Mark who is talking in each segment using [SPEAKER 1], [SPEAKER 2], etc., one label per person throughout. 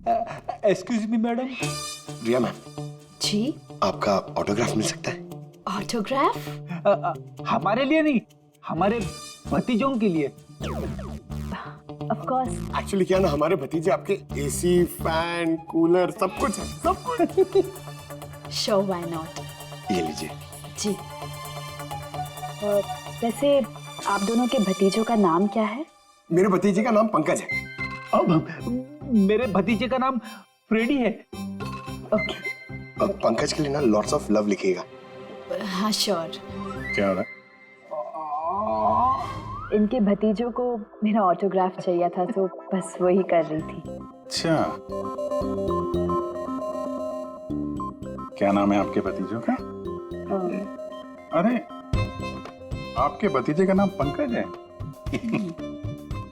[SPEAKER 1] Excuse me madam.
[SPEAKER 2] Riya ma'am,
[SPEAKER 3] जी,
[SPEAKER 2] आपका autograph मिल सकता है?
[SPEAKER 3] ऑटोग्राफ?
[SPEAKER 1] हमारे लिए नहीं, हमारे भतीजों के लिए।
[SPEAKER 3] Of course.
[SPEAKER 2] एक्चुअली क्या ना, हमारे भतीजे आपके एसी, फैन, कूलर सब कुछ है, सब कुछ।
[SPEAKER 3] Sure, why not.
[SPEAKER 2] ये लीजिए।
[SPEAKER 3] जी। वैसे आप दोनों के भतीजों का नाम क्या है?
[SPEAKER 2] मेरे भतीजे का नाम पंकज है।
[SPEAKER 1] अब मेरे भतीजे का नाम फ्रेडी है।
[SPEAKER 3] ओके।
[SPEAKER 2] अब पंकज के लिए ना लॉट्स ऑफ लव लिखिएगा।
[SPEAKER 3] हाँ श्योर।
[SPEAKER 4] क्या हो रहा है?
[SPEAKER 3] इनके भतीजों को मेरा ऑटोग्राफ चाहिए था, तो बस वही कर रही थी।
[SPEAKER 4] अच्छा, क्या नाम है आपके भतीजों का? अरे, आपके भतीजे का नाम पंकज है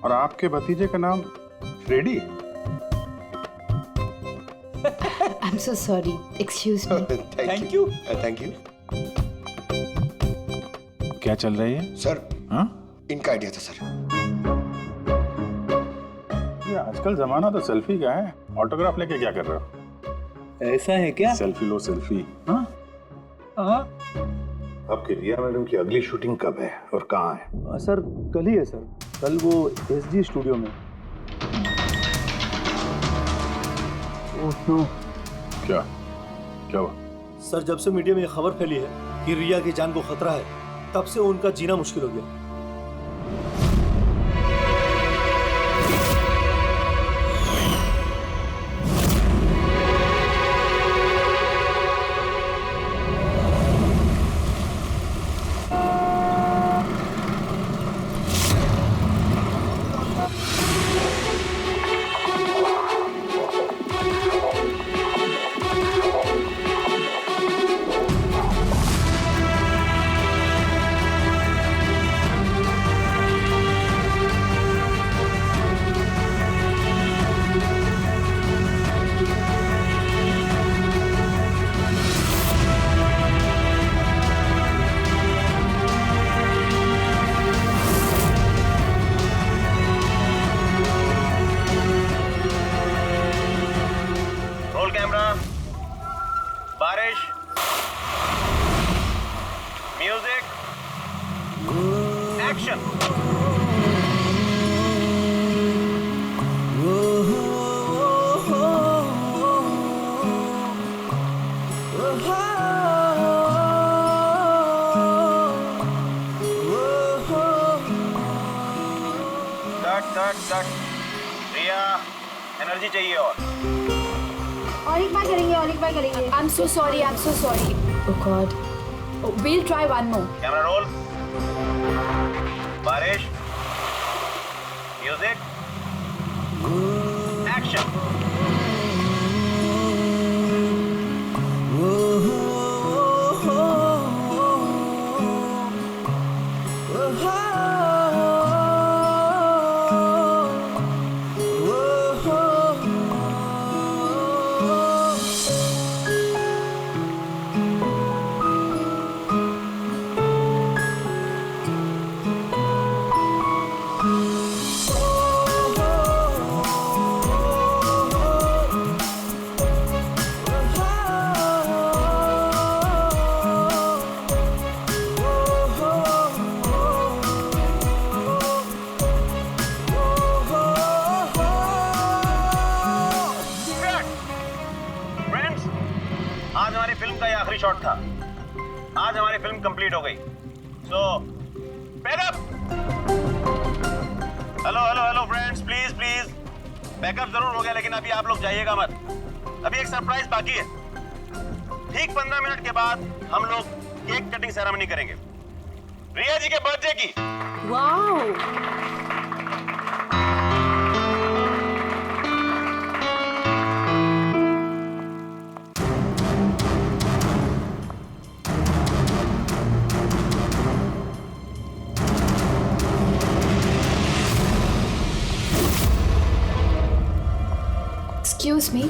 [SPEAKER 4] और आपके भतीजे का नाम Freddy.
[SPEAKER 3] I am so sorry, excuse me.
[SPEAKER 1] Thank you.
[SPEAKER 2] Thank you
[SPEAKER 4] क्या चल रही है
[SPEAKER 2] सर।
[SPEAKER 4] हाँ?
[SPEAKER 2] इनका आइडिया था सर।
[SPEAKER 4] ये आजकल जमाना तो सेल्फी का है, ऑटोग्राफ लेके क्या कर रहे हो?
[SPEAKER 1] ऐसा है क्या?
[SPEAKER 4] सेल्फी लो सेल्फी। हाँ?
[SPEAKER 1] हाँ
[SPEAKER 4] आपकी रिया मैडम की अगली शूटिंग कब है और कहाँ है?
[SPEAKER 1] सर, कल ही है सर। कल वो एसजी स्टूडियो में। Oh no.
[SPEAKER 4] क्या क्या हुआ?
[SPEAKER 5] सर, जब से मीडिया में ये खबर फैली है कि रिया की जान को खतरा है, तब से उनका जीना मुश्किल हो गया।
[SPEAKER 6] बारिश, म्यूजिक, एक्शन। कट। रिया, एनर्जी चाहिए
[SPEAKER 7] और एक बार करेंगे।
[SPEAKER 3] I'm so sorry. Oh God. We'll try one more.
[SPEAKER 6] Camera roll. बारिश, म्यूजिक, एक्शन। आज हमारी फिल्म का ये आखिरी शॉट था। आज हमारी फिल्म कंप्लीट हो गई। So pack up. Hello friends, please pack up जरूर हो गया, लेकिन अभी आप लोग जाइएगा मत। अभी एक सरप्राइज बाकी है। ठीक 15 मिनट के बाद हम लोग केक कटिंग सेरेमनी करेंगे, रिया जी के बर्थडे की।
[SPEAKER 3] Wow. Excuse me.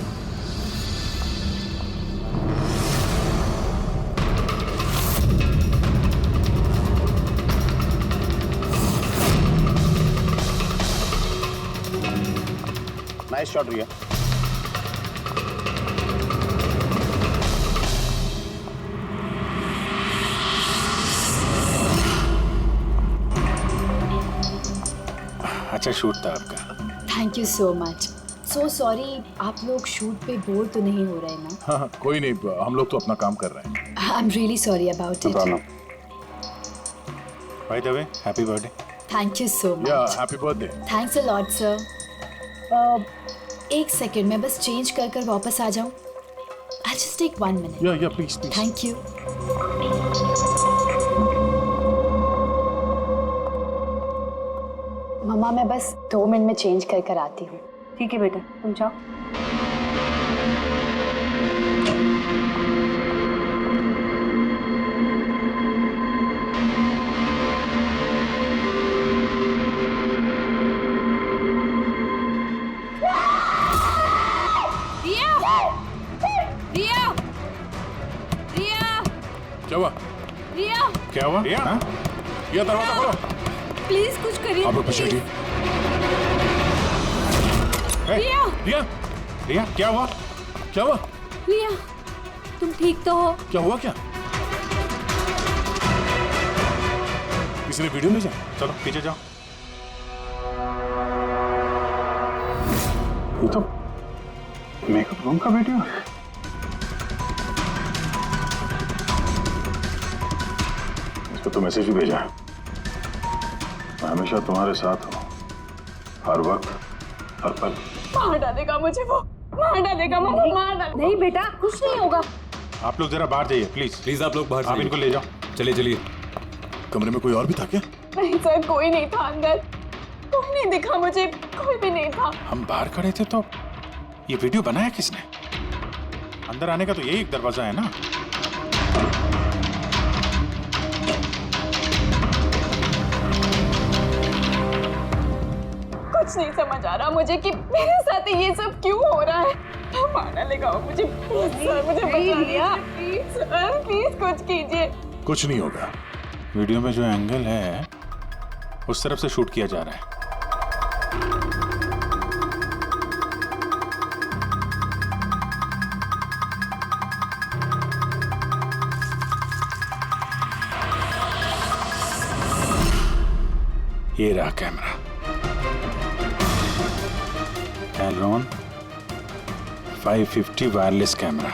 [SPEAKER 6] Nice shot Riya.
[SPEAKER 4] अच्छा शूट था आपका।
[SPEAKER 3] Thank you so much. So sorry, आप लोग शूट पे बोर तो नहीं हो रहे ना?
[SPEAKER 8] हाँ, कोई नहीं, हम लोग तो अपना काम कर रहे हैं।
[SPEAKER 3] I am really sorry about it.
[SPEAKER 4] By the way, happy birthday.
[SPEAKER 3] Thank you so
[SPEAKER 8] या
[SPEAKER 3] much.
[SPEAKER 8] Happy birthday.
[SPEAKER 3] Thanks a lot sir. एक सेकेंड, मैं बस चेंज कर कर वापस आ जाऊँ। I just take 1 minute.
[SPEAKER 8] या प्लीज प्लीज।
[SPEAKER 3] Thank you. मम्मा, मैं बस 2 मिनट में चेंज कर कर आती हूँ।
[SPEAKER 7] ठीक है बेटा, तुम जाओ।
[SPEAKER 8] क्या हुआ?
[SPEAKER 4] क्या हुआ? रिया? हाँ?
[SPEAKER 8] या दरवाजा खोलो।
[SPEAKER 3] प्लीज कुछ करिए।
[SPEAKER 8] आप लोग पीछे हटिए।
[SPEAKER 4] रिया? रिया, क्या हुआ?
[SPEAKER 8] क्या हुआ?
[SPEAKER 3] रिया, तुम ठीक तो हो?
[SPEAKER 8] क्या हुआ क्या? किसी ने वीडियो भेजा?
[SPEAKER 4] चलो पीछे जाओ। ये तो मेकअप रूम का वीडियो है।
[SPEAKER 8] इसको तो मैसेज भी भेजा है। मैं हमेशा तुम्हारे साथ हूँ, हर वक्त, हर पल।
[SPEAKER 3] मार डालेगा मुझे वो, मार डालेगा, मार डालेगा।
[SPEAKER 7] नहीं बेटा, कुछ नहीं होगा।
[SPEAKER 4] आप लोग जरा बाहर जाइए प्लीज।
[SPEAKER 9] प्लीज आप लोग बाहर
[SPEAKER 4] आप इनको ले जाओ।
[SPEAKER 9] चलिए चलिए।
[SPEAKER 8] कमरे में कोई और भी था क्या?
[SPEAKER 3] नहीं सर, कोई नहीं था अंदर। कोई नहीं दिखा मुझे, कोई भी नहीं था।
[SPEAKER 4] हम बाहर खड़े थे तो ये वीडियो बनाया किसने? अंदर आने का तो यही एक दरवाजा है ना।
[SPEAKER 3] कुछ नहीं समझ आ रहा मुझे कि मेरे साथ ये सब क्यों हो रहा है। मार डालेगा वो मुझे। प्लीज सर, मुझे बता दिया। प्लीज सर, प्लीज कुछ कीजिए।
[SPEAKER 8] कुछ नहीं होगा।
[SPEAKER 4] वीडियो में जो एंगल है उस तरफ से शूट किया जा रहा है। ये रहा camera. Canon 550 wireless camera.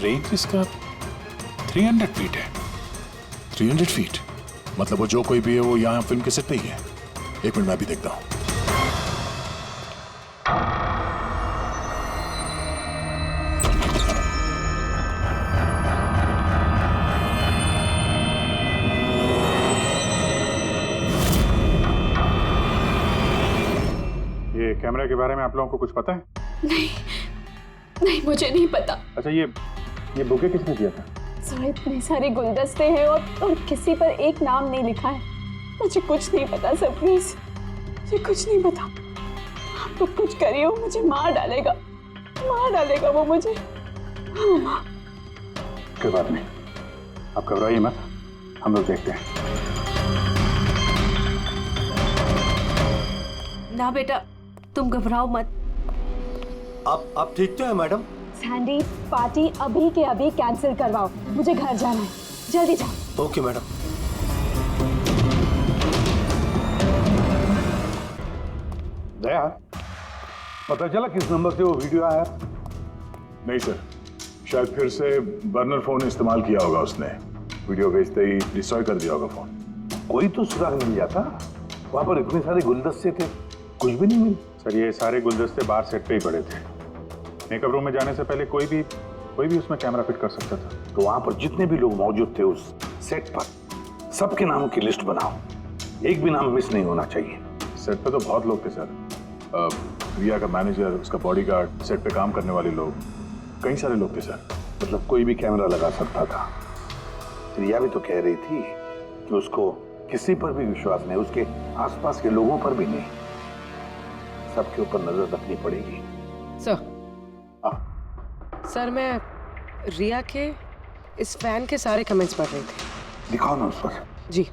[SPEAKER 4] Range इसका 300 फीट है।
[SPEAKER 8] 300 फीट? मतलब वो जो कोई भी है वो यहाँ फिल्म के सेट पे ही है। एक मिनट मैं भी देखता हूँ।
[SPEAKER 4] ये कैमरा के बारे में आप लोगों को कुछ पता है?
[SPEAKER 3] नहीं, मुझे नहीं पता।
[SPEAKER 4] अच्छा ये बुके किसने दिया था?
[SPEAKER 3] सर, इतने सारे गुलदस्ते हैं और किसी पर एक नाम नहीं लिखा है। मुझे कुछ नहीं पता सर, प्लीज मुझे कुछ नहीं पता। आप तो कुछ करिए, वो मुझे मार डालेगा वो मुझे।
[SPEAKER 4] कोई बात नहीं, आप घबराइए मत, हम लोग देखते हैं।
[SPEAKER 7] ना बेटा, तुम घबराओ मत।
[SPEAKER 5] आप ठीक तो है मैडम?
[SPEAKER 3] सैंडी, पार्टी अभी के अभी कैंसिल करवाओ, मुझे घर जाना है। जल्दी जाओ।
[SPEAKER 5] Okay madam.
[SPEAKER 8] दया, पता चला किस नंबर से वो वीडियो आया? नहीं सर, शायद फिर से बर्नर फोन इस्तेमाल किया होगा उसने। वीडियो भेजते ही डिस्ट्रॉय कर दिया होगा फोन।
[SPEAKER 10] कोई तो सुराग मिल जाता। वहां पर इतने सारे गुलदस्ते थे, कुछ भी नहीं मिले।
[SPEAKER 4] सर ये सारे गुलदस्ते बाहर सेट पे ही पड़े थे। मेकअप रूम में जाने से पहले कोई भी उसमें कैमरा फिट कर सकता था।
[SPEAKER 10] तो वहां पर जितने भी लोग मौजूद थे उस सेट पर, सबके नामों की लिस्ट बनाओ। एक भी नाम मिस नहीं होना चाहिए।
[SPEAKER 8] सेट पे तो बहुत लोग थे सर। रिया का मैनेजर, उसका बॉडीगार्ड, सेट पे काम करने वाले लोग, कई सारे लोग थे सर।
[SPEAKER 10] मतलब कोई भी कैमरा लगा सकता था। रिया भी तो कह रही थी कि उसको किसी पर भी विश्वास नहीं, उसके आसपास के लोगों पर भी नहीं। सबके ऊपर नजर रखनी पड़ेगी।
[SPEAKER 11] सर, सर मैं रिया के इस फैन के सारे कमेंट्स पढ़ रही थी।
[SPEAKER 10] दिखाओ ना उस पर।
[SPEAKER 11] जी।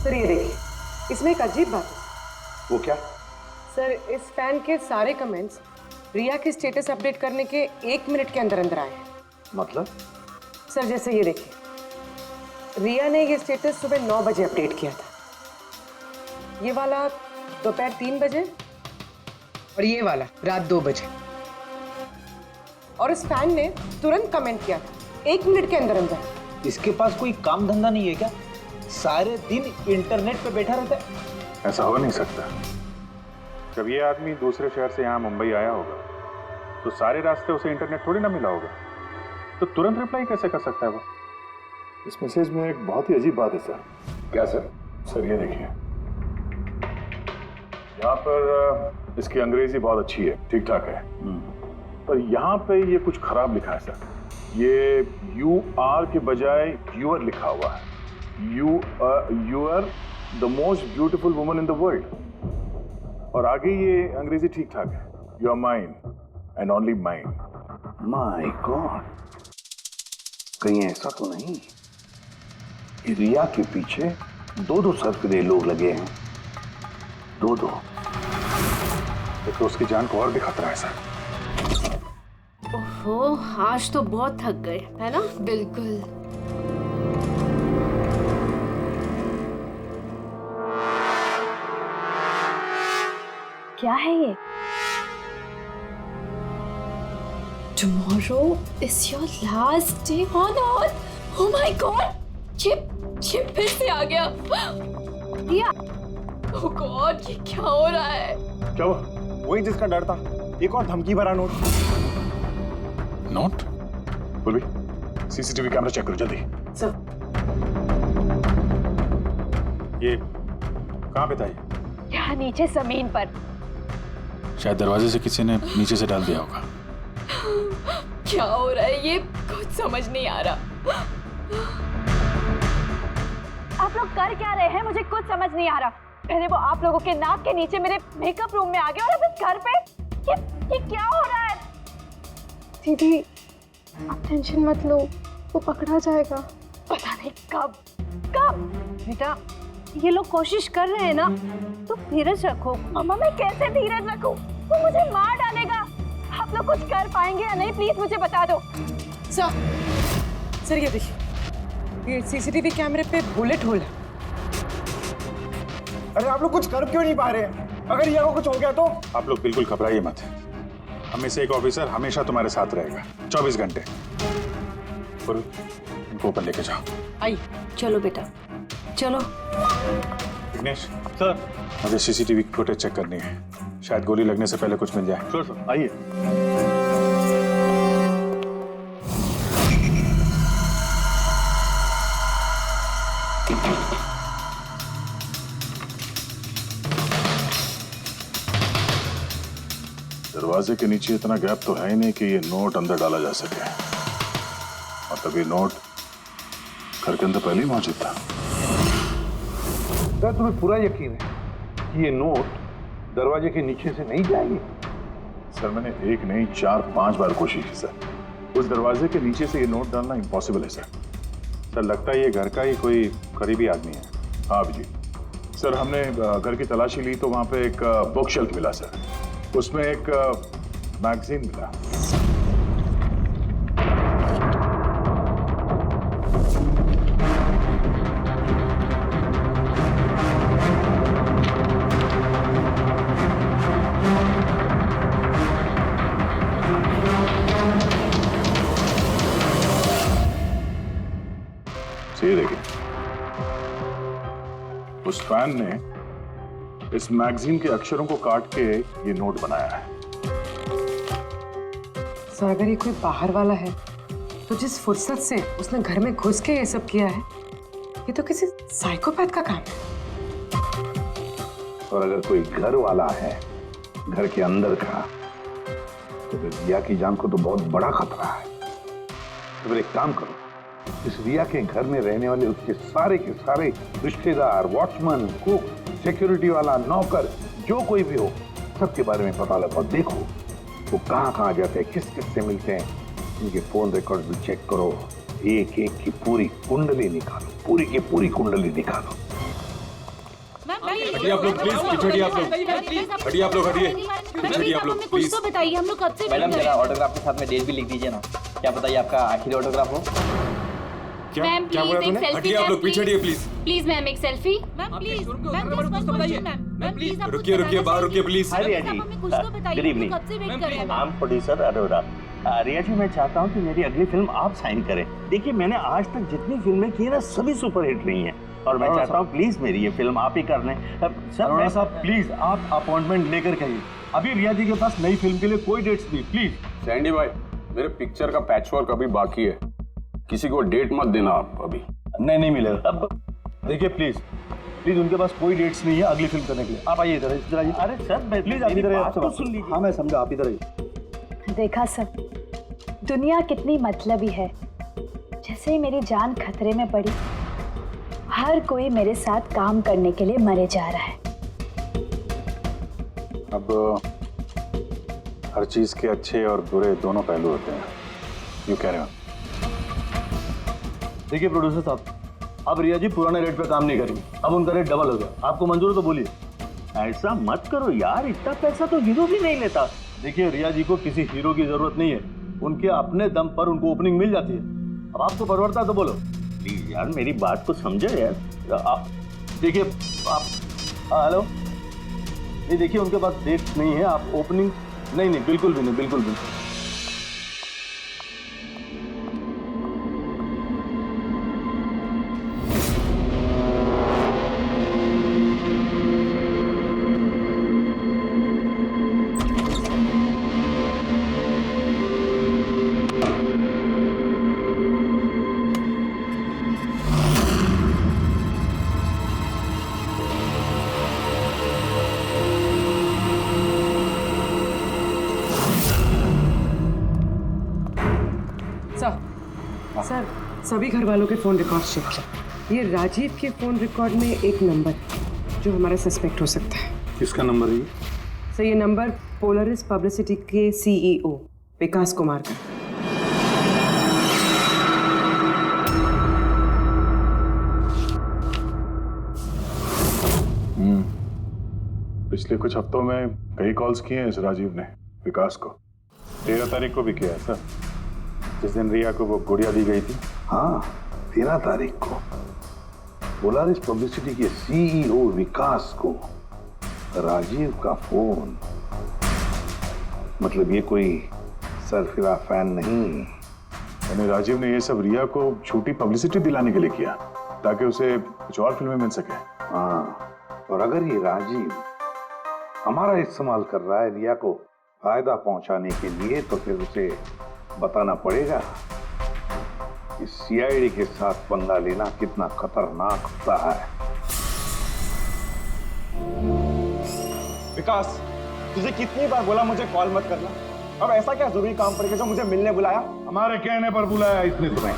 [SPEAKER 11] सर ये देखिए, इसमें एक अजीब बात है।
[SPEAKER 10] वो क्या?
[SPEAKER 11] सर इस फैन के सारे कमेंट्स रिया के स्टेटस अपडेट करने के 1 मिनट के अंदर अंदर आए हैं।
[SPEAKER 10] मतलब?
[SPEAKER 11] सर जैसे ये देखिए, रिया ने ये स्टेटस सुबह 9 बजे अपडेट किया था, ये वाला दोपहर 3 बजे और ये वाला रात 2 बजे। और इस फैन ने तुरंत कमेंट किया था 1 मिनट के अंदर अंदर।
[SPEAKER 1] इसके पास कोई काम धंधा नहीं है क्या? सारे दिन इंटरनेट पे बैठा रहता है।
[SPEAKER 4] ऐसा हो नहीं सकता। जब ये आदमी दूसरे शहर से यहाँ मुंबई आया होगा तो सारे रास्ते उसे इंटरनेट थोड़ी ना मिला होगा, तो तुरंत रिप्लाई कैसे कर सकता है वो?
[SPEAKER 8] इस मैसेज में एक बहुत ही अजीब बात है सर।
[SPEAKER 10] क्या सर?
[SPEAKER 8] सर ये देखिए, यहाँ पर इसकी अंग्रेजी बहुत अच्छी है, ठीक ठाक है, पर यहाँ पे ये कुछ खराब लिखा है सर। ये यू आर के बजाय यूर लिखा हुआ है। You are the most beautiful woman in the world. और आगे ये अंग्रेजी ठीक ठाक है, you are mine and only mine.
[SPEAKER 10] My god, कहीं ऐसा तो नहीं कि रिया के पीछे 2 सरफिरे लोग लगे हैं? 2।
[SPEAKER 4] तो उसकी जान को और भी खतरा है सर।
[SPEAKER 7] ओहो, आज तो बहुत थक गए, है ना?
[SPEAKER 3] बिल्कुल। क्या है ये? Tomorrow is your last day on earth. Oh my God! ये फिर से आ गया। रिया, oh God, ये क्या हो रहा है?
[SPEAKER 6] क्या हुआ? वही जिसका डर था, एक और धमकी भरा नोट।
[SPEAKER 4] नोट? बोल भी, सीसीटीवी कैमरा चेक करो जल्दी।
[SPEAKER 11] सर
[SPEAKER 4] ये कहाँ पे था ये?
[SPEAKER 3] यहाँ नीचे जमीन पर।
[SPEAKER 4] शायद दरवाजे से किसी ने नीचे से डाल दिया होगा।
[SPEAKER 3] क्या हो रहा है ये? कुछ समझ नहीं आ रहा। आप लोग कर क्या रहे हैं? मुझे कुछ समझ नहीं आ रहा। पहले वो आप लोगों के नाक के नीचे मेरे मेकअप रूम में आ गया और अब इस घर पे ये क्या हो रहा है?
[SPEAKER 9] दीदी आप टेंशन मत लो, वो पकड़ा जाएगा।
[SPEAKER 3] पता नहीं कब।
[SPEAKER 7] बेटा, ये लोग कोशिश कर रहे हैं ना, तो धीरज रखो।
[SPEAKER 3] मम्मा मैं कैसे धीरज रखूं? वो मुझे मार डालेगा। आप लोग कुछ कर पाएंगे या नहीं? प्लीज मुझे बता दो।
[SPEAKER 11] सर ये देखिए, ये सीसीटीवी कैमरे पे बुलेट होल है।
[SPEAKER 6] अरे आप लोग कुछ कर क्यों नहीं पा रहे हैं? अगर रिया को कुछ हो गया तो?
[SPEAKER 4] आप लोग बिल्कुल घबराइए मत। हम में से एक ऑफिसर हमेशा तुम्हारे साथ रहेगा 24 घंटे। और इनको ऊपर लेके जाओ।
[SPEAKER 11] आई
[SPEAKER 7] चलो बेटा, चलो।
[SPEAKER 4] विघ्नेश सर, मुझे सीसीटीवी फुटेज चेक करनी है, शायद गोली लगने से पहले कुछ मिल जाए।
[SPEAKER 6] श्योर सर, आइए।
[SPEAKER 8] दरवाजे के नीचे इतना गैप तो है ही नहीं कि ये नोट अंदर डाला जा सके, और तभी नोट घर के अंदर पहले ही मौजूद था।
[SPEAKER 10] सर तुम्हें पूरा यकीन है कि ये नोट दरवाजे के नीचे से नहीं जाएगी?
[SPEAKER 8] सर मैंने 1 नहीं 4-5 बार कोशिश की सर। उस दरवाजे के नीचे से ये नोट डालना इम्पॉसिबल है सर।
[SPEAKER 4] सर लगता है ये घर का ही कोई करीबी आदमी है।
[SPEAKER 8] हाँ जी सर, हमने घर की तलाशी ली तो वहां पे एक बुक शेल्फ मिला सर, उसमें एक मैगजीन मिला। ये देखिए, उस फैन ने इस मैगजीन के अक्षरों को काट के ये नोट बनाया है।
[SPEAKER 11] सर अगर ये कोई बाहर वाला है तो जिस फुर्सत से उसने घर में घुस के ये सब किया है, ये तो किसी साइकोपैथ का काम है।
[SPEAKER 10] और अगर कोई घर वाला है घर के अंदर का, तो फिर रिया की जान को तो बहुत बड़ा खतरा है। तो फिर एक काम करो, इस रिया के घर में रहने वाले उसके सारे के सारे रिश्तेदार, वॉचमैन, कुक, सिक्योरिटी वाला, नौकर, जो कोई भी हो, सबके बारे में पता लगाओ। देखो वो कहाँ जाते हैं, किस किस से मिलते हैं, उनके फोन रिकॉर्ड भी चेक करो। एक एक की पूरी कुंडली निकालो, पूरी की पूरी कुंडली निकालो।
[SPEAKER 12] हटिए आप लोग प्लीज, हटिए आप लोग, हटिए आप लोग, हटिए आप लोग
[SPEAKER 7] कुछ तो बताइए, हम लोग कब से
[SPEAKER 13] मैडम जरा ऑटोग्राफ के साथ में डेट भी लिख दीजिए ना। क्या बताइए आपका आखिरी ऑटोग्राफ हो?
[SPEAKER 12] मैम प्लीज एक सेल्फी।
[SPEAKER 14] हटिए आप लोग, पीछे हटिए प्लीज।
[SPEAKER 12] प्लीज मैम एक selfie. Ma'am please ma'am please
[SPEAKER 14] रुकिए रुकिए, बाहर रुकिए प्लीज।
[SPEAKER 6] हाय रिया जी,
[SPEAKER 12] कुछ तो बताइए,
[SPEAKER 6] गुड इवनिंग।
[SPEAKER 12] कब से वेट कर रहे हैं।
[SPEAKER 6] I am producer Arora. Riya ji, मैं चाहता हूँ कि मेरी अगली फिल्म आप साइन करें। देखिए, मैंने आज तक जितनी फिल्में की ना सभी सुपरहिट रही हैं और मैं चाहता हूँ प्लीज मेरी ये फिल्म आप ही कर लें। सर
[SPEAKER 5] अरोड़ा साहब प्लीज आप अपॉइंटमेंट लेकर के आइए। अभी रिया जी के पास नई फिल्म के लिए कोई डेट्स नहीं, प्लीज।
[SPEAKER 14] सैंडी भाई, मेरे पिक्चर का पैचवर्क अभी बाकी है, किसी को डेट मत देना आप अभी।
[SPEAKER 5] नहीं मिलेगा। अब देखिए प्लीज उनके पास कोई डेट्स नहीं है अगली फिल्म करने के लिए। आप आइए इधर आइए।
[SPEAKER 6] अरे सर
[SPEAKER 5] प्लीज आप इधर आइए, सुन लीजिए। हाँ मैं समझा, आप इधर आइए।
[SPEAKER 3] देखा सब, दुनिया कितनी मतलबी है। जैसे ही मेरी जान खतरे में पड़ी, हर कोई मेरे साथ काम करने के लिए मरे जा रहा है।
[SPEAKER 4] अब हर चीज के अच्छे और बुरे दोनों पहलू होते हैं। यू कह रहे हो?
[SPEAKER 5] देखिए प्रोड्यूसर साहब, अब रिया जी पुराने रेट पे काम नहीं करेंगे, अब उनका रेट डबल हो गया। आपको मंजूर है तो बोलिए।
[SPEAKER 6] ऐसा मत करो यार, इतना पैसा तो हीरो भी नहीं लेता।
[SPEAKER 5] देखिए रिया जी को किसी हीरो की जरूरत नहीं है, उनके अपने दम पर उनको ओपनिंग मिल जाती है। अब आपको परवड़ता है तो बोलो।
[SPEAKER 6] प्लीज यार मेरी बात को समझो यार।
[SPEAKER 5] आप देखिए, आप हेलो, नहीं देखिए उनके पास डेट नहीं है। आप ओपनिंग नहीं बिल्कुल भी नहीं, बिल्कुल भी नहीं।
[SPEAKER 11] सर, सभी घर वालों के फोन रिकॉर्ड चेक किया। ये राजीव के फोन रिकॉर्ड में एक नंबर है जो हमारा सस्पेक्ट हो सकता है।
[SPEAKER 4] किसका नंबर है ये?
[SPEAKER 11] सर ये नंबर पोलरिस पब्लिसिटी के CEO विकास कुमार का।
[SPEAKER 4] पिछले कुछ हफ्तों में कई कॉल्स किए हैं इस राजीव ने विकास को। 13 तारीख को भी किया है सर, जिस दिन रिया को वो गुड़िया दी गई थी।
[SPEAKER 10] हाँ, 13 तारीख को पोलारिस पब्लिसिटी के CEO विकास को राजीव का फोन। मतलब ये कोई सरफिरा फैन नहीं।
[SPEAKER 4] यानी राजीव ने ये सब रिया को झूठी पब्लिसिटी दिलाने के लिए किया ताकि उसे कुछ और फिल्में मिल सके।
[SPEAKER 10] हाँ, और अगर ये राजीव हमारा इस्तेमाल कर रहा है रिया को फायदा पहुंचाने के लिए, तो फिर उसे बताना पड़ेगा कि CID के साथ पंगा लेना कितना खतरनाक होता है।
[SPEAKER 15] विकास, तुझे कितनी बार बोला मुझे कॉल मत करना। अब ऐसा क्या जरूरी काम पड़ गया जो मुझे मिलने बुलाया?
[SPEAKER 8] हमारे कहने पर बुलाया इसने तुम्हें।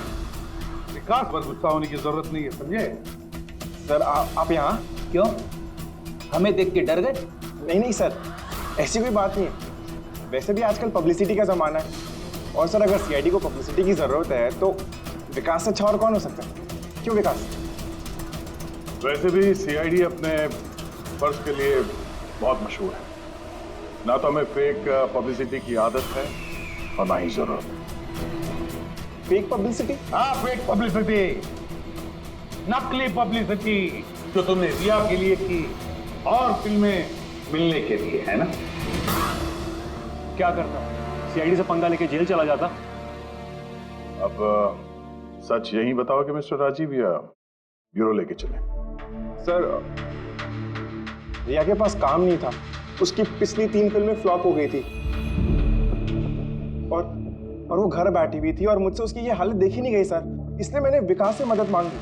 [SPEAKER 8] विकास पर गुस्सा होने की जरूरत नहीं है, समझे?
[SPEAKER 15] सर आप यहाँ
[SPEAKER 1] क्यों? हमें देख के डर गए?
[SPEAKER 15] नहीं सर, ऐसी कोई बात नहीं है। वैसे भी आजकल पब्लिसिटी का जमाना है, और सर अगर CID को पब्लिसिटी की जरूरत है तो विकास से अच्छा और कौन हो सकता है? क्यों विकास?
[SPEAKER 4] वैसे भी CID अपने फर्ज के लिए बहुत मशहूर है। ना तो हमें फेक पब्लिसिटी की आदत है और ना ही जरूरत।
[SPEAKER 15] Fake publicity?
[SPEAKER 8] हाँ, फेक पब्लिसिटी, नकली पब्लिसिटी जो तुमने रिया के लिए की और फिल्में मिलने के लिए, है ना?
[SPEAKER 5] क्या करता? CID से पंगा लेके जेल चला जाता।
[SPEAKER 4] अब सच यही बताओ कि मिस्टर राजीव या ब्यूरो लेके चले?
[SPEAKER 15] सर रिया के पास काम नहीं था, उसकी पिछली 3 फिल्में फ्लॉप हो गई थी और वो घर बैठी हुई थी और मुझसे उसकी ये हालत देखी नहीं गई सर। इसलिए मैंने विकास से मदद मांगी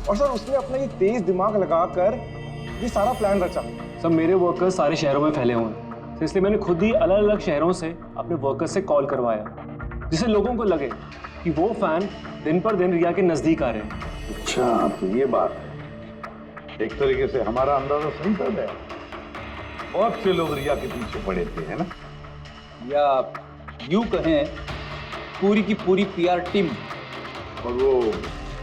[SPEAKER 15] और सर उसने अपना ये तेज दिमाग लगाकर ये सारा प्लान रचा।
[SPEAKER 5] सब मेरे वर्कर्स सारे शहरों में फैले हुए हैं, तो इसलिए मैंने खुद ही अलग अलग शहरों से अपने वर्कर्स से कॉल करवाया, जिससे लोगों को लगे कि वो फैन दिन पर दिन रिया के नजदीक आ रहे हैं।
[SPEAKER 10] अच्छा, तो ये बात है।
[SPEAKER 8] एक तरीके से हमारा अंदाजा सही था गया। बहुत से लोग रिया के पीछे पड़े थे, है ना?
[SPEAKER 1] या यूं कहें पूरी की पूरी PR टीम।
[SPEAKER 4] और वो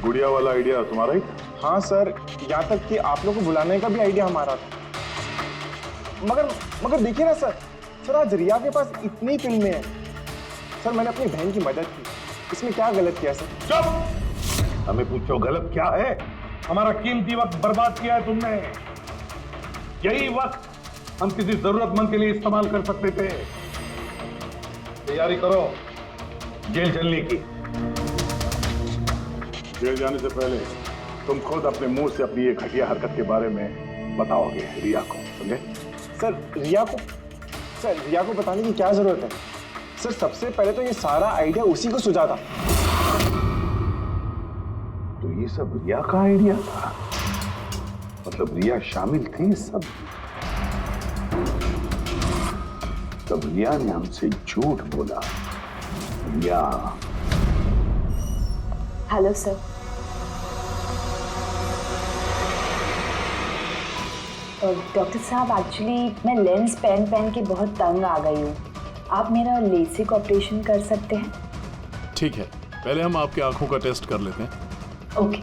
[SPEAKER 4] गुड़िया वाला आइडिया तुम्हारा ही था?
[SPEAKER 15] हाँ सर, यहाँ तक कि आप लोगों को बुलाने का भी आइडिया हमारा था। मगर देखिए ना सर आज रिया के पास इतनी फिल्में हैं, सर मैंने अपनी बहन की मदद की, इसमें क्या गलत किया सर?
[SPEAKER 10] चुप! हमें पूछो गलत क्या है?
[SPEAKER 8] हमारा कीमती वक्त बर्बाद किया है तुमने। यही वक्त हम किसी जरूरतमंद के लिए इस्तेमाल कर सकते थे। तैयारी करो जेल चलने की। जेल जाने से पहले तुम खुद अपने मुंह से अपनी ये घटिया हरकत के बारे में बताओगे रिया को, समझे?
[SPEAKER 15] सर रिया को बताने की क्या जरूरत है? सर सबसे पहले तो ये सारा आइडिया उसी को सुझा था।
[SPEAKER 10] तो ये सब रिया का आइडिया था? मतलब रिया शामिल थी इस सब? तब रिया ने हमसे झूठ बोला। रिया।
[SPEAKER 3] Hello sir. डॉक्टर साहब, एक्चुअली मैं लेंस पहन के बहुत तंग आ गई हूँ। आप मेरा लेसिक ऑपरेशन कर सकते हैं?
[SPEAKER 8] ठीक है, पहले हम आपकी आंखों का टेस्ट कर लेते हैं।
[SPEAKER 3] ओके।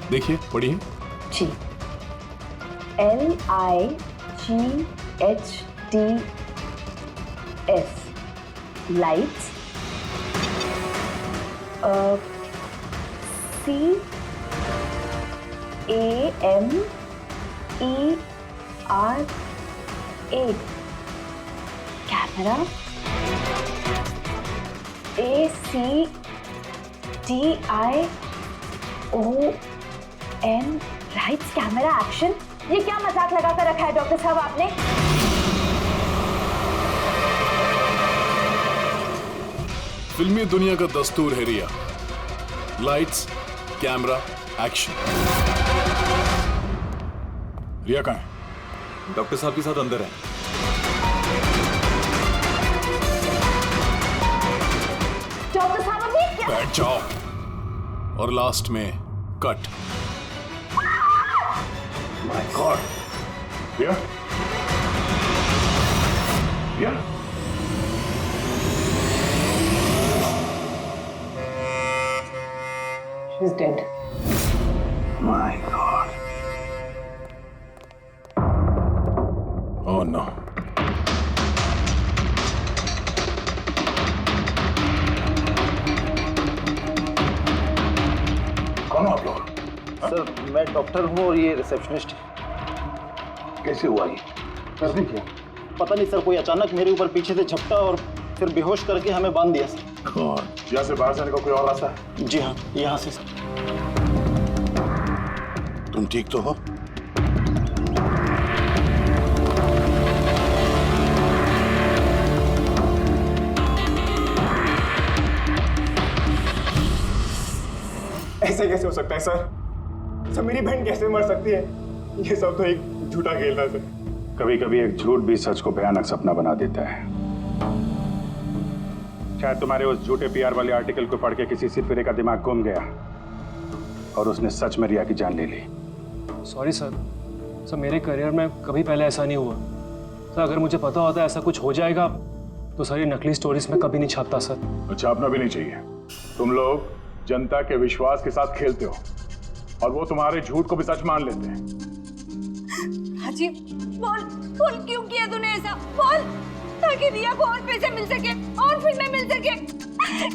[SPEAKER 8] देखिए, पढ़िए।
[SPEAKER 3] जी। LIGHTS lights. CAMERA camera. ACTION lights camera action. ये क्या मजाक लगा कर रखा है डॉक्टर साहब आपने?
[SPEAKER 8] फिल्मी दुनिया का दस्तूर है Riya. Lights, camera, action. Riya कहाँ है?
[SPEAKER 16] डॉक्टर साहब के साथ अंदर है।
[SPEAKER 3] डॉक्टर साहब अभी क्या?
[SPEAKER 8] बैठ जाओ। और लास्ट में cut.
[SPEAKER 10] My god.
[SPEAKER 8] Riya?
[SPEAKER 10] Riya?
[SPEAKER 11] She's dead.
[SPEAKER 10] My God.
[SPEAKER 8] Oh no.
[SPEAKER 10] कौन हो आप लोग?
[SPEAKER 1] सर मैं डॉक्टर हूँ और ये रिसेप्शनिस्ट है।
[SPEAKER 10] कैसे हुआ ये?
[SPEAKER 1] कैसे किया? पता नहीं सर, कोई अचानक मेरे ऊपर पीछे से झपटा और फिर बेहोश करके हमें बांध दिया सर।
[SPEAKER 8] यहाँ से बाहर जाने का कोई और रास्ता है?
[SPEAKER 1] जी हाँ, यहाँ से सर।
[SPEAKER 10] तुम ठीक तो हो?
[SPEAKER 15] ऐसे कैसे हो सकता है सर? मेरी बहन कैसे मर सकती है? ये सब तो एक झूठा खेल था सर।
[SPEAKER 4] कभी कभी एक झूठ भी सच को भयानक सपना बना देता है। शायद तुम्हारे उस झूठे पीआर वाले आर्टिकल को पढ़ के किसी सिरफिरे का दिमाग घूम गया और उसने सच में रिया की जान ले ली।
[SPEAKER 5] सॉरी सर, मेरे करियर में कभी पहले ऐसा नहीं हुआ सर। अगर मुझे पता होता ऐसा कुछ हो जाएगा तो सारी नकली स्टोरीज में कभी नहीं छापता सर।
[SPEAKER 8] छापना भी नहीं चाहिए। तुम लोग जनता के विश्वास के साथ खेलते हो और वो तुम्हारे झूठ को भी सच मान लेते हैं।
[SPEAKER 7] राजीव, बोल क्यों किया तूने ऐसा? बोल, ताकि रिया को और पैसे मिल सके और फिल्में मिल सके।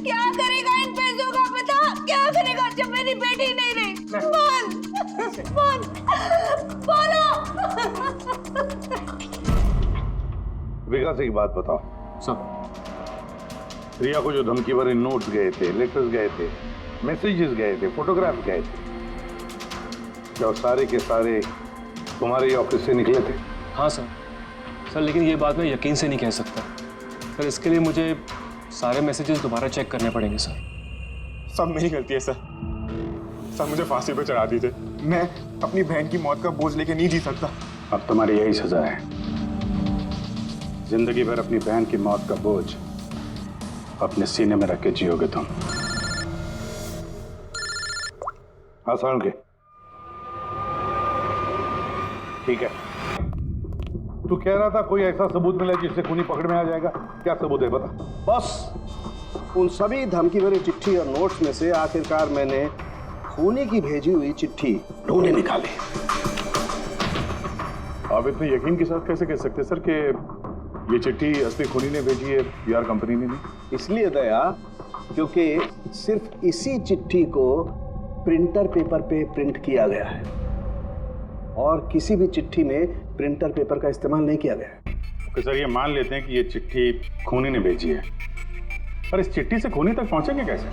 [SPEAKER 7] क्या करेगा इन पैसों का? बता, क्या करेगा जब मेरी बेटी नहीं रही? बोल बोलो।
[SPEAKER 10] विकास एक बात बताओ
[SPEAKER 5] सब।
[SPEAKER 10] रिया को जो धमकी भरे नोट्स गए थे, लेटर्स गए थे, मैसेजेस गए थे, फोटोग्राफ गए थे, क्या वो सारे के सारे तुम्हारे ही ऑफिस से निकले थे?
[SPEAKER 5] हाँ सर, लेकिन ये बात मैं यकीन से नहीं कह सकता सर। इसके लिए मुझे सारे मैसेजेस दोबारा चेक करने पड़ेंगे सर।
[SPEAKER 15] सब मेरी गलती है सर। मुझे फांसी पे चढ़ा दीजिए। मैं अपनी बहन की मौत का बोझ लेके नहीं जी सकता।
[SPEAKER 4] अब तुम्हारी यही सजा है, जिंदगी भर अपनी बहन की मौत का बोझ अपने सीने में रख के जियोगे तुम।
[SPEAKER 10] हाँ सारण के, ठीक है। तू कह रहा था कोई ऐसा सबूत मिला जिससे खूनी पकड़ में आ जाएगा। क्या सबूत है बता?
[SPEAKER 17] बस उन सभी धमकी भरी चिट्ठी और नोट्स में से आखिरकार मैंने खूनी की भेजी हुई चिट्ठी ढूंढे निकाली।
[SPEAKER 8] आप इतने यकीन के साथ कैसे कह सकते सर कि ये चिट्ठी असली खूनी ने भेजी है, PR कंपनी ने नहीं?
[SPEAKER 17] इसलिए दया क्योंकि सिर्फ इसी चिट्ठी को प्रिंटर पेपर पे प्रिंट किया गया है और किसी भी चिट्ठी में प्रिंटर पेपर का इस्तेमाल नहीं किया गया है।
[SPEAKER 4] तो सर ये मान लेते हैं कि ये चिट्ठी खूनी ने भेजी है, पर इस चिट्ठी से खूनी तक पहुंचेंगे कैसे?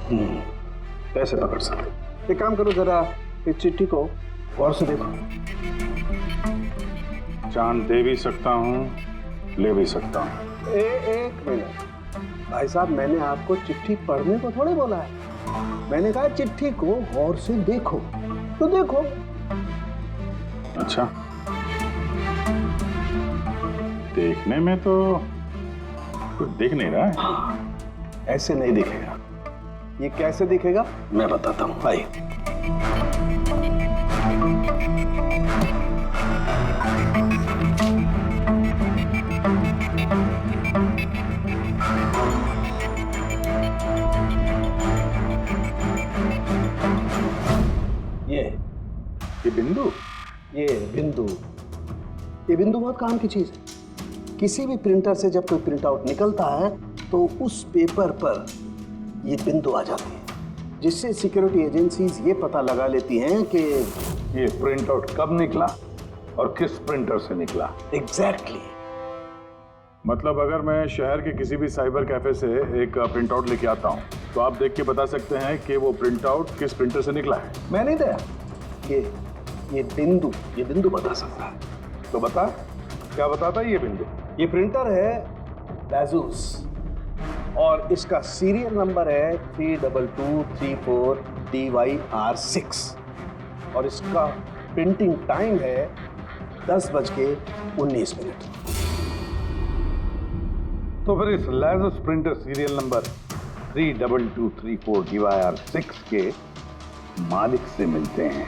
[SPEAKER 17] कैसे पकड़ सकते? एक काम करो, जरा इस चिट्ठी को गौर से देखो।
[SPEAKER 4] चांद दे भी सकता हूँ, ले भी सकता हूँ।
[SPEAKER 17] एक मिनट भाई साहब, मैंने आपको चिट्ठी पढ़ने को थोड़े बोला है, मैंने कहा चिट्ठी को गौर से देखो। तो देखो।
[SPEAKER 4] अच्छा, देखने में तो कुछ दिख नहीं रहा है।
[SPEAKER 17] ऐसे नहीं दिखेगा। ये कैसे दिखेगा मैं बताता हूँ। भाई
[SPEAKER 4] ये बिंदु,
[SPEAKER 17] ये बिंदु बहुत काम की चीज है। किसी भी प्रिंटर से जब कोई प्रिंट आउट निकलता है तो उस पेपर पर ये बिंदु आ जाती है, जिससे सिक्योरिटी एजेंसीज ये पता लगा लेती हैं कि
[SPEAKER 10] ये प्रिंट आउट कब निकला और किस प्रिंटर से निकला।
[SPEAKER 17] एग्जैक्टली।
[SPEAKER 4] मतलब अगर मैं शहर के किसी भी साइबर कैफे से एक प्रिंट आउट लेके आता हूँ तो आप देख के बता सकते हैं कि वो प्रिंट आउट किस प्रिंटर से निकला है?
[SPEAKER 17] मैं नहीं दया, ये बिंदु बता सकता है।
[SPEAKER 10] तो बता, क्या बताता है ये बिंदु?
[SPEAKER 17] ये प्रिंटर है लाजूस और इसका सीरियल नंबर है 32234 DYR6 और इसका प्रिंटिंग टाइम है 10:19।
[SPEAKER 10] तो फिर इस लाजूस प्रिंटर सीरियल नंबर 32234 DYR6 के मालिक से मिलते हैं।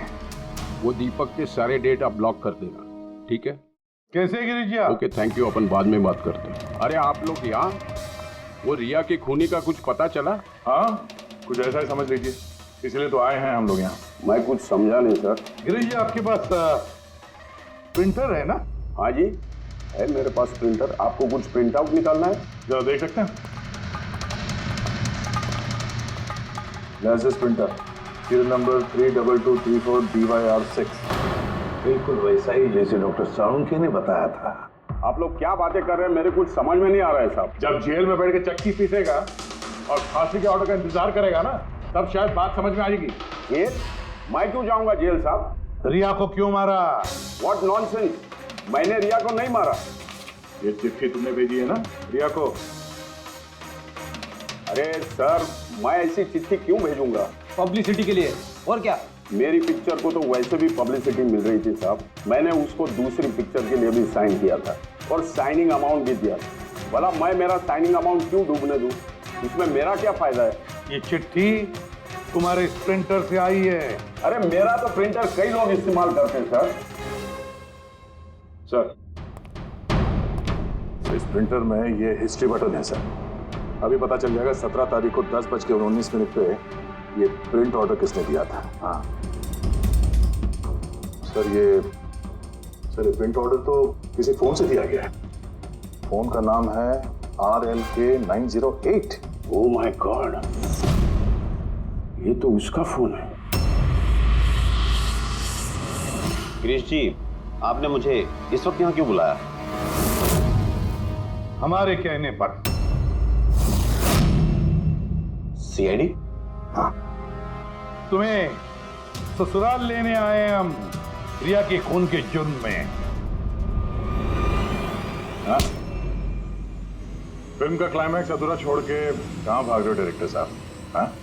[SPEAKER 14] वो दीपक के सारे डेटा ब्लॉक कर देगा, ठीक है?
[SPEAKER 10] कैसे गिरीश जी?
[SPEAKER 14] ओके, थैंक यू, अपन बाद में बात करते हैं। अरे आप लोग यहाँ, वो रिया के खूनी का कुछ पता चला?
[SPEAKER 4] हाँ, कुछ ऐसा ही समझ लीजिए, इसलिए तो आए हैं हम लोग यहाँ।
[SPEAKER 14] मैं कुछ समझा नहीं सर।
[SPEAKER 10] गिरीश जी आपके पास प्रिंटर है ना?
[SPEAKER 14] हाँ जी है मेरे पास प्रिंटर। आपको कुछ प्रिंट आउट निकालना है?
[SPEAKER 4] जरा देख सकते हैं। Licence printer serial number 32234 DYR6,
[SPEAKER 10] बिल्कुल वैसा ही जैसे डॉक्टर साळुंखे ने बताया था।
[SPEAKER 14] आप लोग क्या बातें कर रहे हैं, मेरे कुछ समझ में नहीं आ रहा है साहब।
[SPEAKER 4] जब जेल में बैठ के चक्की पीसेगा और फांसी के ऑर्डर का इंतजार करेगा ना, तब शायद बात समझ में आएगी।
[SPEAKER 14] जेल? मैं क्यों जाऊंगा जेल साहब?
[SPEAKER 10] रिया को क्यों मारा?
[SPEAKER 14] व्हाट नॉनसेंस, मैंने रिया को नहीं मारा।
[SPEAKER 4] ये चिट्ठी तुमने भेजी है ना रिया को?
[SPEAKER 14] अरे सर, मैं ऐसी चिट्ठी क्यों भेजूंगा?
[SPEAKER 13] पब्लिसिटी के लिए, और क्या?
[SPEAKER 14] मेरी पिक्चर को तो वैसे भी पब्लिसिटी मिल रही थी साहब। मैंने उसको दूसरी पिक्चर के लिए भी साइन किया था और साइनिंग अमाउंट भी दिया था। भला मैं मेरा साइनिंग अमाउंट क्यों डूबने दूं? इसमें मेरा क्या फायदा है?
[SPEAKER 10] ये चिट्ठी तुम्हारे प्रिंटर से आई है।
[SPEAKER 14] अरे मेरा तो प्रिंटर कई लोग इस्तेमाल करते हैं सर।
[SPEAKER 4] सर, इस प्रिंटर में ये हिस्ट्री बटन है सर। अभी पता चल जाएगा 17 तारीख को 10:19 पे ये प्रिंट ऑर्डर किसने दिया था। हाँ सर, ये प्रिंट ऑर्डर तो किसी फोन से दिया गया है। फोन का नाम है RLK908।
[SPEAKER 14] ओह माय गॉड, ये तो उसका फोन है।
[SPEAKER 6] गिरीश जी, आपने मुझे इस वक्त यहाँ क्यों बुलाया?
[SPEAKER 10] हमारे कहने पर।
[SPEAKER 6] CID?
[SPEAKER 10] हाँ, तुम्हें ससुराल लेने आए हैं हम, रिया के खून के जुर्म में।
[SPEAKER 4] हाँ? फिल्म का क्लाइमैक्स अधूरा छोड़ के कहाँ भाग रहे हो डायरेक्टर साहब? हाँ?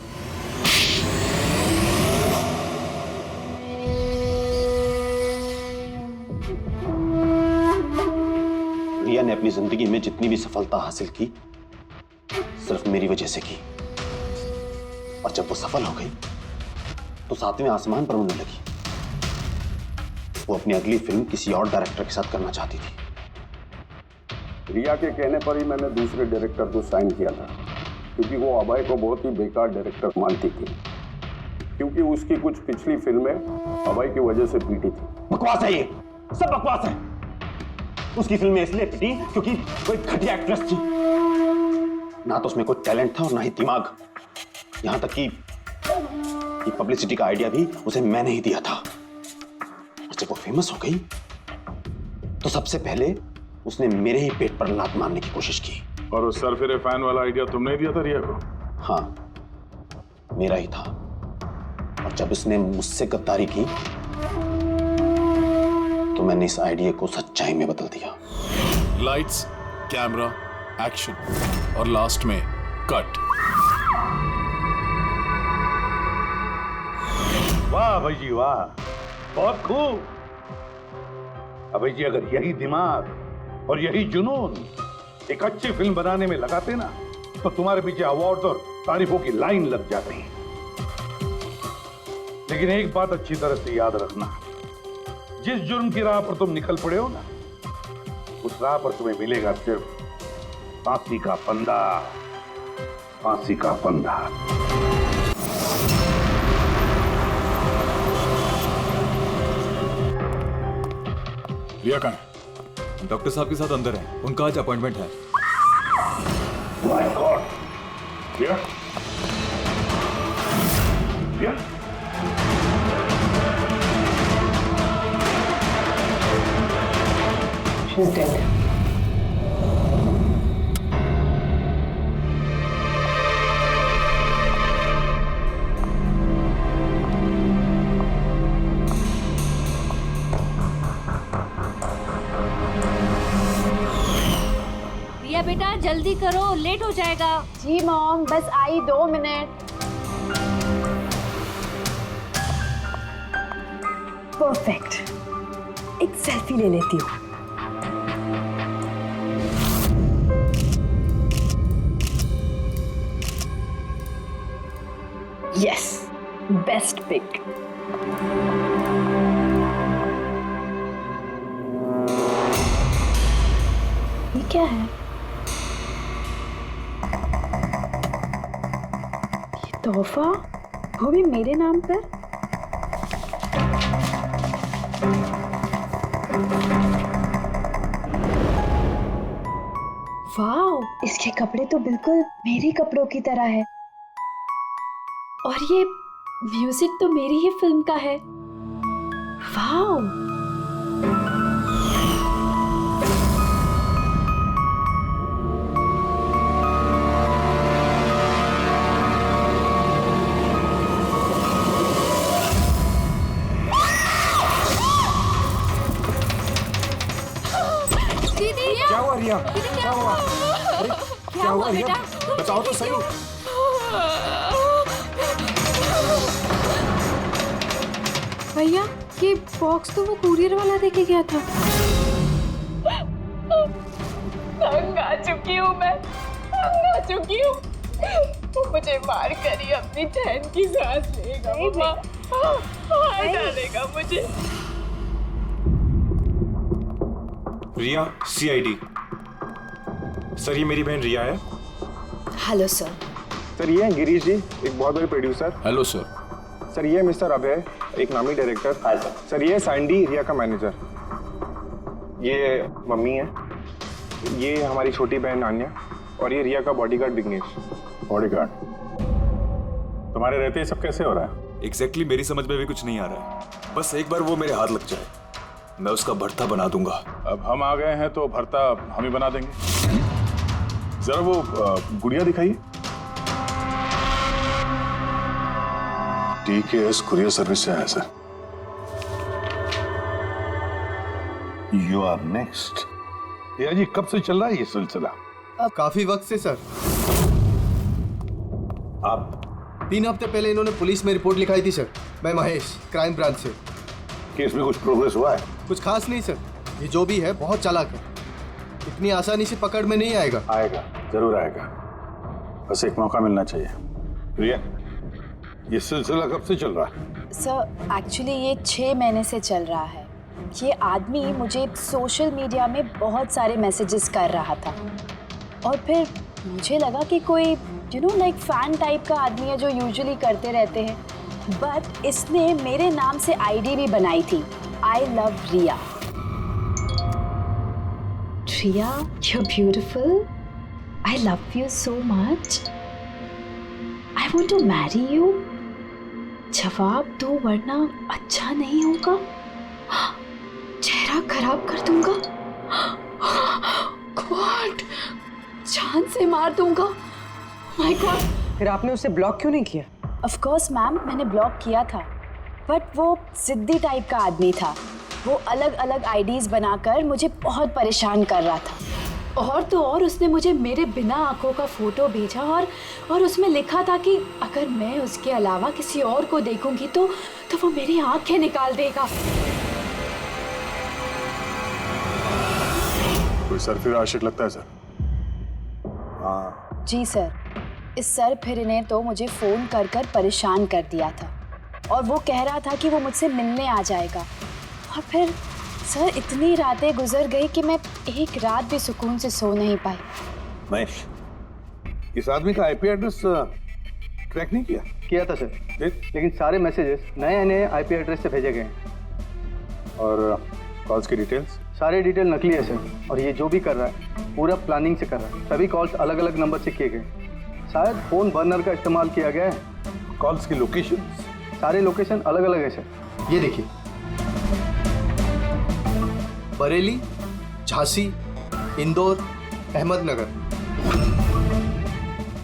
[SPEAKER 6] रिया ने अपनी जिंदगी में जितनी भी सफलता हासिल की, सिर्फ मेरी वजह से की। और जब वो सफल हो गई तो 7वें आसमान पर उड़ने लगी। वो अपनी अगली फिल्म किसी और डायरेक्टर के साथ करना चाहती थी।
[SPEAKER 14] रिया के कहने पर ही मैंने दूसरे डायरेक्टर को साइन किया था, क्योंकि वो अभय को बहुत ही बेकार डायरेक्टर मानती थी, क्योंकि उसकी कुछ पिछली फिल्में अभय की वजह से पीटी थी।
[SPEAKER 6] बकवास है, ये सब बकवास है। उसकी फिल्में इसलिए पिटी क्योंकि कोई घटिया एक्ट्रेस थी। ना तो उसमें कोई टैलेंट था और ना ही दिमाग। यहां तक कि पब्लिसिटी का आइडिया भी उसे मैंने ही दिया था। और जब वो फेमस हो गई तो सबसे पहले उसने मेरे ही पेट पर लात मारने की कोशिश की।
[SPEAKER 8] और उस सरफिरे फैन वाला आइडिया तुमने ही दिया था रिया को?
[SPEAKER 6] हाँ, मेरा ही था। और जब उसने मुझसे गद्दारी की तो मैंने इस आइडिया को सच्चाई में बदल दिया।
[SPEAKER 18] लाइट्स, कैमरा, एक्शन और लास्ट में कट।
[SPEAKER 10] वाह भाई जी वाह, बहुत खूब। अबे जी अगर यही दिमाग और यही जुनून एक अच्छी फिल्म बनाने में लगाते ना तो तुम्हारे पीछे अवार्ड और तारीफों की लाइन लग जाती। लेकिन एक बात अच्छी तरह से याद रखना, जिस जुर्म की राह पर तुम निकल पड़े हो ना, उस राह पर तुम्हें मिलेगा सिर्फ फांसी का फंदा, फांसी का फंदा।
[SPEAKER 16] रिया कहाँ है? डॉक्टर साहब के साथ अंदर है, उनका आज अपॉइंटमेंट है।
[SPEAKER 10] My god, Riya, Riya,
[SPEAKER 11] she's dead.
[SPEAKER 12] Riya बेटा जल्दी करो, लेट हो जाएगा।
[SPEAKER 3] जी मॉम, बस आई 2 मिनट।
[SPEAKER 7] परफेक्ट, एक सेल्फी ले लेती हूँ। Yes, best pic. ये क्या है? ये तोहफा, वो भी मेरे नाम पर। वाओ, इसके कपड़े तो बिल्कुल मेरे कपड़ों की तरह है। और ये म्यूजिक तो मेरी ही फिल्म का है। वाओ,
[SPEAKER 12] दीदी
[SPEAKER 15] क्या हुआ रिया?
[SPEAKER 12] क्या हुआ?
[SPEAKER 15] अरे क्या हुआ रिया? बताओ तो सही।
[SPEAKER 9] भैया, ये बॉक्स तो वो कुरियर वाला देके गया था।
[SPEAKER 3] तंग आ चुकी हूँ मैं, तंग आ चुकी हूँ। वो मुझे मार कर ही अपनी चैन की सांस लेगा। मम्मा मार डालेगा मुझे।
[SPEAKER 15] रिया, CID। सर, ये मेरी बहन रिया है।
[SPEAKER 7] Hello sir.
[SPEAKER 15] सर, ये है गिरीश जी, एक बहुत बड़े प्रोड्यूसर।
[SPEAKER 18] Hello sir.
[SPEAKER 15] सर, ये मिस्टर अभय, एक नामी डायरेक्टर। Hi sir. सर, ये सैंडी, रिया का मैनेजर। ये मम्मी है, ये हमारी छोटी बहन आन्या, और ये रिया का बॉडीगार्ड विघ्नेश।
[SPEAKER 8] बॉडीगार्ड? तुम्हारे रहते ही सब कैसे हो रहा है?
[SPEAKER 16] एग्जैक्टली मेरी समझ में भी कुछ नहीं आ रहा है। बस एक बार वो मेरे हाथ लग जाए, मैं उसका भरता बना दूंगा।
[SPEAKER 8] अब हम आ गए हैं तो भरता हम ही बना देंगे। जरा वो गुड़िया दिखाइए। TKS कुरियर सर्विस से आया sir.
[SPEAKER 10] You are next. Riya ji, कब से चल रहा है ये सिलसिला?
[SPEAKER 15] काफी वक्त से सर।
[SPEAKER 10] आप
[SPEAKER 15] 3 हफ्ते पहले इन्होंने पुलिस में रिपोर्ट लिखाई थी सर। मैं महेश, क्राइम ब्रांच से।
[SPEAKER 10] केस में कुछ प्रोग्रेस हुआ है?
[SPEAKER 15] कुछ खास नहीं सर, ये जो भी है बहुत चालाक है, इतनी आसानी से पकड़ में नहीं आएगा।
[SPEAKER 8] आएगा, जरूर आएगा, बस एक मौका मिलना चाहिए।
[SPEAKER 10] रिया, ये सिलसिला कब से चल रहा है?
[SPEAKER 7] सर, एक्चुअली ये 6 महीने से चल रहा है। ये आदमी मुझे सोशल मीडिया में बहुत सारे मैसेजेस कर रहा था और फिर मुझे लगा कि कोई लाइक फैन टाइप का आदमी है जो यूजुअली करते रहते हैं, बट इसने मेरे नाम से आईडी भी बनाई थी, I love Riya.
[SPEAKER 3] Riya, you're beautiful. I love you so much. I want to marry you. जवाब दो वरना अच्छा नहीं होगा, चेहरा खराब कर दूंगा। गॉड, जान से मार दूंगा। My God.
[SPEAKER 11] फिर आपने उसे ब्लॉक क्यों नहीं किया?
[SPEAKER 3] ऑफ कोर्स मैम, मैंने ब्लॉक किया था, बट वो जिद्दी टाइप का आदमी था। वो अलग अलग आईडीज बनाकर मुझे बहुत परेशान कर रहा था। और तो और उसने मुझे मेरे बिना आंखों का फोटो भेजा और उसमें लिखा था कि अगर मैं उसके अलावा किसी और को देखूंगी तो वो मेरी आंखें निकाल देगा।
[SPEAKER 8] कोई सरफिर आशिक लगता है सर।
[SPEAKER 10] हाँ
[SPEAKER 3] जी सर, इस सर फिर ने तो मुझे फ़ोन कर परेशान कर दिया था और वो कह रहा था कि वो मुझसे मिलने आ जाएगा। और फिर सर इतनी रातें गुजर गई कि मैं एक रात भी सुकून से सो नहीं पाई।
[SPEAKER 10] महेश, इस आदमी का आईपी एड्रेस ट्रैक नहीं किया?
[SPEAKER 13] किया था सर, लेकिन सारे मैसेजेस नए आईपी एड्रेस से भेजे गए हैं।
[SPEAKER 8] और कॉल्स की डिटेल्स?
[SPEAKER 13] सारे डिटेल नकली है सर, और ये जो भी कर रहा है पूरा प्लानिंग से कर रहा है। सभी कॉल्स अलग अलग नंबर से किए गए, शायद फोन बर्नर का इस्तेमाल किया गया है।
[SPEAKER 10] कॉल्स की लोकेशन?
[SPEAKER 13] सारे लोकेशन अलग अलग है सर। ये देखिए, बरेली, झांसी, इंदौर, अहमदनगर।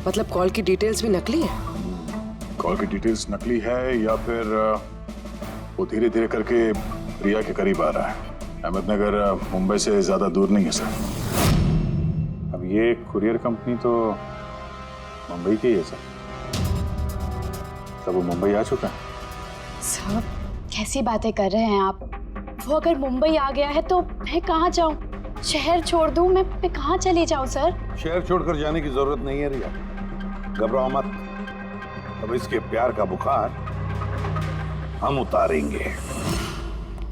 [SPEAKER 11] मतलब कॉल की डिटेल्स भी नकली है?
[SPEAKER 8] कॉल की डिटेल्स नकली है या फिर वो धीरे धीरे करके रिया के करीब आ रहा है। अहमदनगर मुंबई से ज्यादा दूर नहीं है सर। अब ये कुरियर कंपनी तो मुंबई की है सर। तब वो मुंबई आ चुका है।
[SPEAKER 3] सर कैसी बातें कर रहे हैं आप? वो अगर मुंबई आ गया है तो मैं कहाँ जाऊँ? शहर छोड़ दूँ? मैं कहाँ चली जाऊँ सर?
[SPEAKER 10] शहर छोड़कर जाने की जरूरत नहीं है रिया, घबराओ मत। अब इसके प्यार का बुखार हम उतारेंगे।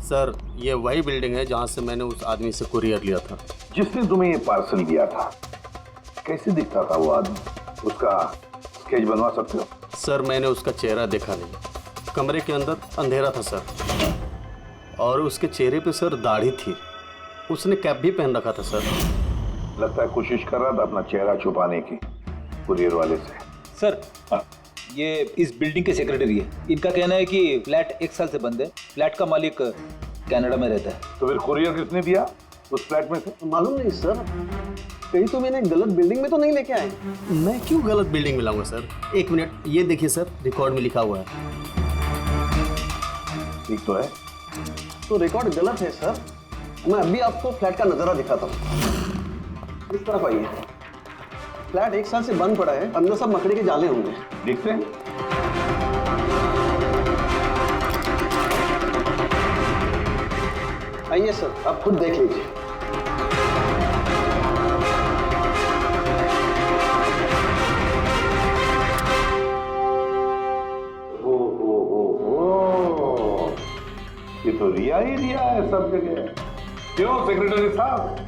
[SPEAKER 17] सर ये वही बिल्डिंग है जहाँ से मैंने उस आदमी से कुरियर लिया था।
[SPEAKER 10] जिसने तुम्हें ये पार्सल दिया था, कैसे दिखता था वो आदमी? उसका स्केच बनवा सकते हो?
[SPEAKER 17] सर मैंने उसका चेहरा देखा नहीं, कमरे के अंदर अंधेरा था सर, और उसके चेहरे पे सर दाढ़ी थी। उसने कैप भी पहन रखा था सर।
[SPEAKER 10] लगता है कोशिश कर रहा था अपना चेहरा छुपाने की कुरियर वाले से।
[SPEAKER 13] सर ये इस बिल्डिंग के सेक्रेटरी है। इनका कहना है कि फ्लैट 1 साल से बंद है। फ्लैट का मालिक कनाडा में रहता है।
[SPEAKER 10] तो फिर कुरियर किसने दिया उस फ्लैट में से?
[SPEAKER 17] मालूम नहीं सर, कहीं तो मैंने गलत बिल्डिंग में तो नहीं लेके आए। मैं क्यों गलत बिल्डिंग में लाऊंगा सर? एक मिनट, ये देखिए सर, रिकॉर्ड में लिखा हुआ है।
[SPEAKER 10] ठीक तो है?
[SPEAKER 17] तो रिकॉर्ड गलत है सर। मैं अभी आपको फ्लैट का नजारा दिखाता हूँ। इस तरफ आइए। फ्लैट 1 साल से बंद पड़ा है, अंदर सब मकड़ी के जाले होंगे।
[SPEAKER 10] देखते हैं।
[SPEAKER 17] आइए सर, आप खुद देख लीजिए।
[SPEAKER 10] ये तो रिया ही रिया है सब जगह। क्यों सेक्रेटरी साहब,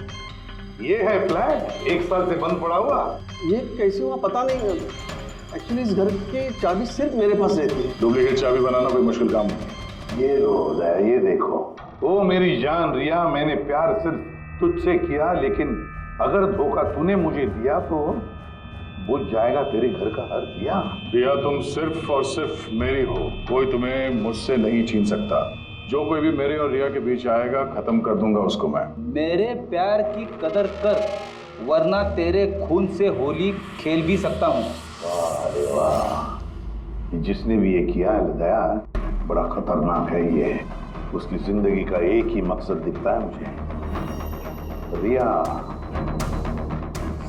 [SPEAKER 10] ये है फ्लैट 1 साल से बंद पड़ा हुआ।
[SPEAKER 17] ये कैसे हुआ पता नहीं। एक्चुअली इस घर की चाबी सिर्फ मेरे पास रहती है।
[SPEAKER 8] डुप्लीकेट चाबी बनाना कोई मुश्किल काम नहीं।
[SPEAKER 10] ये लो, ये देखो। ओ मेरी जान रिया, मैंने प्यार सिर्फ तुझसे किया, लेकिन अगर धोखा तूने मुझे दिया तो बुझ जाएगा तेरे घर का हर दिया।
[SPEAKER 8] रिया तुम सिर्फ और सिर्फ मेरी हो, कोई तुम्हें मुझसे नहीं छीन सकता। जो कोई भी मेरे और रिया के बीच आएगा खत्म कर दूंगा उसको मैं।
[SPEAKER 13] मेरे प्यार की कदर कर, वरना तेरे खून से होली खेल भी सकता हूँ।
[SPEAKER 10] वाह वाह, जिसने भी ये किया है दया, बड़ा खतरनाक है ये। उसकी जिंदगी का एक ही मकसद दिखता है मुझे, रिया,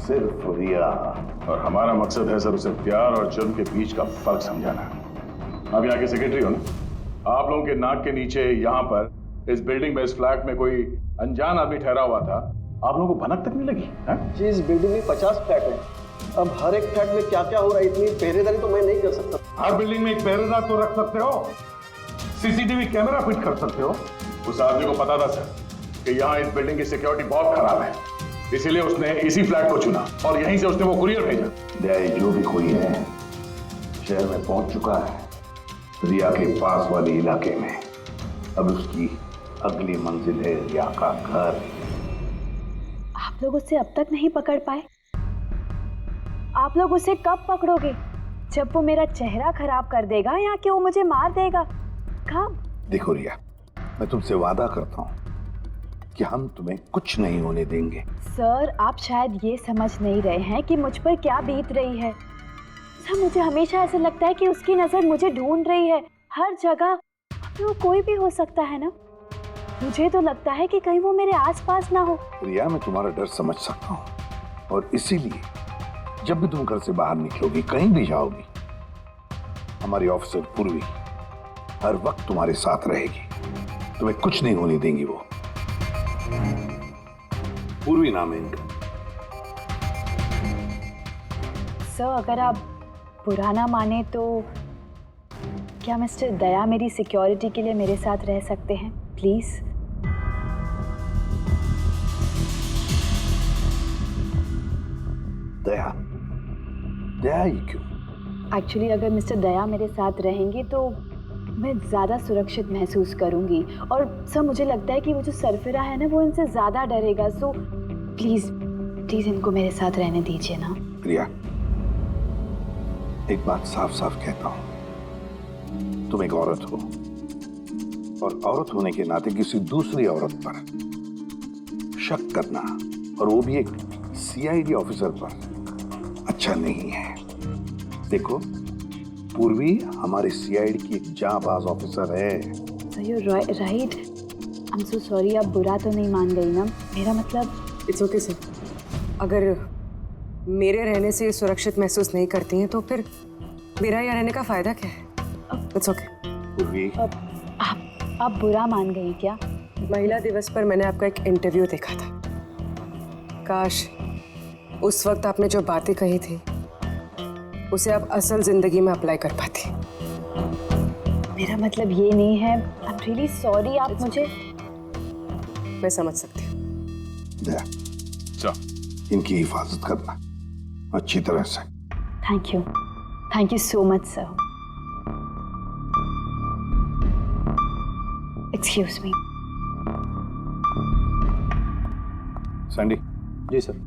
[SPEAKER 10] सिर्फ रिया।
[SPEAKER 8] और हमारा मकसद है सर उसे प्यार और जुर्म के बीच का फर्क समझाना। आप यहाँ के सेक्रेटरी हो ना? आप लोगों के नाक के नीचे यहाँ पर इस बिल्डिंग में, इस फ्लैट में कोई अनजान आदमी ठहरा हुआ था। आप लोगों को भनक तक नहीं लगी?
[SPEAKER 17] जी, इस बिल्डिंग में 50 फ्लैट है। अब हर एक फ्लैट में क्या क्या हो रहा है, इतनी पहरेदारी तो मैं नहीं कर सकता।
[SPEAKER 10] हर बिल्डिंग में एक पहरेदार तो रख सकते हो, सीसीटीवी कैमरा फिट कर सकते हो।
[SPEAKER 8] उस आदमी को पता था सर कि यहाँ इस बिल्डिंग की सिक्योरिटी बहुत खराब है, इसीलिए उसने इसी फ्लैट को चुना और यहीं से उसने वो कुरियर भेजा।
[SPEAKER 10] दया, जो भी कोई है शहर में पहुंच चुका है, रिया के पास वाले इलाके में। अब उसकी अगली मंजिल है रिया का घर।
[SPEAKER 3] आप आप लोग उसे अब तक नहीं पकड़ पाए? आप लोग उसे कब पकड़ोगे? जब वो मेरा चेहरा खराब कर देगा या कि वो मुझे मार देगा? कब?
[SPEAKER 10] देखो रिया, मैं तुमसे वादा करता हूँ कि हम तुम्हें कुछ नहीं होने देंगे।
[SPEAKER 3] सर, आप शायद ये समझ नहीं रहे हैं कि मुझ पर क्या बीत रही है। सर, मुझे हमेशा ऐसा लगता है कि उसकी नजर मुझे ढूंढ रही है हर जगह। वो कोई भी हो सकता है ना। मुझे तो लगता है कि कहीं वो मेरे आसपास ना हो।
[SPEAKER 10] रिया, मैं तुम्हारा डर समझ सकता हूँ और इसीलिए जब भी तुम घर से बाहर निकलोगी, कहीं भी जाओगी, हमारी ऑफिसर पूर्वी हर वक्त तुम्हारे साथ रहेगी। तुम्हें कुछ नहीं होने देंगी वो। पूर्वी नाम है इनका।
[SPEAKER 3] सर, अगर आप बुरा ना माने तो क्या मिस्टर दया मेरी सिक्योरिटी के लिए मेरे साथ रह सकते हैं प्लीज?
[SPEAKER 10] दया? दया ही क्यों?
[SPEAKER 3] एक्चुअली अगर मिस्टर दया मेरे साथ रहेंगे तो मैं ज़्यादा सुरक्षित महसूस करूंगी। और सर, मुझे लगता है कि वो जो सरफिरा है ना, वो इनसे ज़्यादा डरेगा। सो प्लीज़ प्लीज़ इनको मेरे साथ रहने दीजिए ना।
[SPEAKER 10] प्रिया, एक बात साफ साफ कहता हूं, तुम एक औरत हो और औरत होने के नाते किसी दूसरी औरत पर शक करना, और वो भी एक सीआईडी ऑफिसर पर, अच्छा नहीं है। देखो, पूर्वी हमारे सीआईडी की एक जांबाज ऑफिसर है।
[SPEAKER 3] So you right. I am so sorry. आप बुरा तो नहीं मान गई ना? मेरा मतलब
[SPEAKER 11] इट्स ओके सर। अगर मेरे रहने से सुरक्षित महसूस नहीं करती हैं तो फिर मेरा यहाँ रहने का फायदा क्या है? It's okay.
[SPEAKER 10] पूर्वी,
[SPEAKER 3] आप बुरा मान गई क्या?
[SPEAKER 11] महिला दिवस पर मैंने आपका एक इंटरव्यू देखा था। काश उस वक्त आपने जो बातें कही थी उसे आप असल जिंदगी में अप्लाई कर पाती।
[SPEAKER 3] मेरा मतलब ये नहीं है। आई एम रियली सॉरी। आप मुझे
[SPEAKER 11] मैं समझ सकती हूँ।
[SPEAKER 10] दया, इनकी हिफाजत करना अच्छी तरह से।
[SPEAKER 3] Thank you so much sir. Excuse me.
[SPEAKER 10] Sandy.
[SPEAKER 13] जी सर।